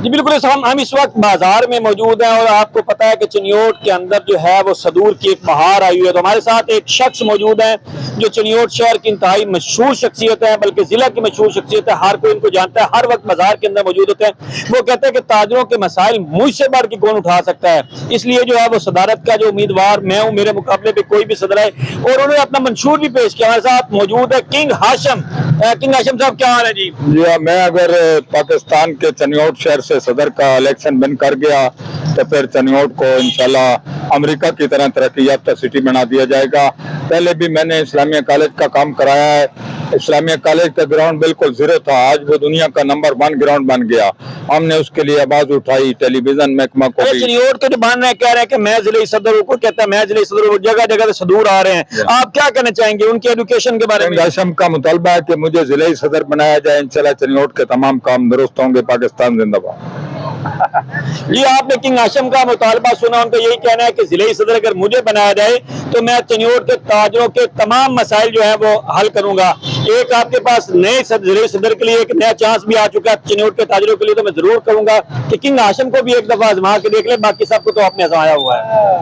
جی بالکل، ہم اس وقت بازار میں موجود ہیں اور آپ کو پتا ہے کہ چنیوٹ کے اندر جو ہے وہ صدور کی ایک بہار آئی ہوئی ہے، تو ہمارے ساتھ ایک شخص موجود ہیں جو چنیوٹ شہر کی انتہائی مشہور شخصیت ہے، بلکہ ضلع کی مشہور شخصیت ہے، ہر کوئی ان کو جانتا ہے، ہر وقت بازار کے اندر موجود ہوتے ہیں۔ وہ کہتے ہیں کہ تاجروں کے مسائل مجھ سے بڑھ کے کون اٹھا سکتا ہے، اس لیے جو ہے وہ صدارت کا جو امیدوار میں ہوں، میرے مقابلے پہ کوئی بھی صدر ہے، اور انہوں نے اپنا منشور بھی پیش کیا۔ ہمارے ساتھ موجود ہے کنگ ہاشم۔ کنگ ہاشم صاحب کیا حال ہے جی؟ جی میں اگر پاکستان کے چنیوٹ شہر سے صدر کا الیکشن بن کر گیا تو پھر چنیوٹ کو انشاءاللہ امریکہ کی طرح ترقی یافتہ سٹی بنا دیا جائے گا۔ پہلے بھی میں نے اسلامیہ کالج کا کام کرایا ہے۔ اسلامیہ کالج کا گراؤنڈ بالکل زیرو تھا، آج وہ دنیا کا نمبر 1 گراؤنڈ بن گیا۔ ہم نے اس کے لیے آواز اٹھائی، ٹیلی ویژن محکمہ کو بھی۔ چنیوٹ تو جو بن رہے ہیں کہہ رہے ہیں کہ میں ضلعی صدر ہوں، کوئی کہتا ہے میں ضلعی صدر ہوں، جگہ جگہ سے صدور آ رہے ہیں، آپ کیا کہنا چاہیں گے ان کی ایڈوکیشن کے بارے میں؟ ہاشم کا مطالبہ ہے کہ مجھے ضلعی صدر بنایا جائے، انشاءاللہ چنیوٹ کے تمام کام درست ہوں گے۔ پاکستان زندہ باد۔ جی آپ نے کنگ ہاشم کا مطالبہ سنا، ان کا یہی کہنا ہے کہ ضلعی صدر اگر مجھے بنایا جائے تو میں چنیوٹ کے تاجروں کے تمام مسائل جو ہیں وہ حل کروں گا۔ ایک آپ کے پاس نئے ضلعی صدر کے لیے ایک نیا چانس بھی آ چکا ہے چنیوٹ کے تاجروں کے لیے، تو میں ضرور کروں گا کہ کنگ ہاشم کو بھی ایک دفعہ آزما کے دیکھ لیں، باقی سب کو تو آپ نے آزمایا ہوا ہے۔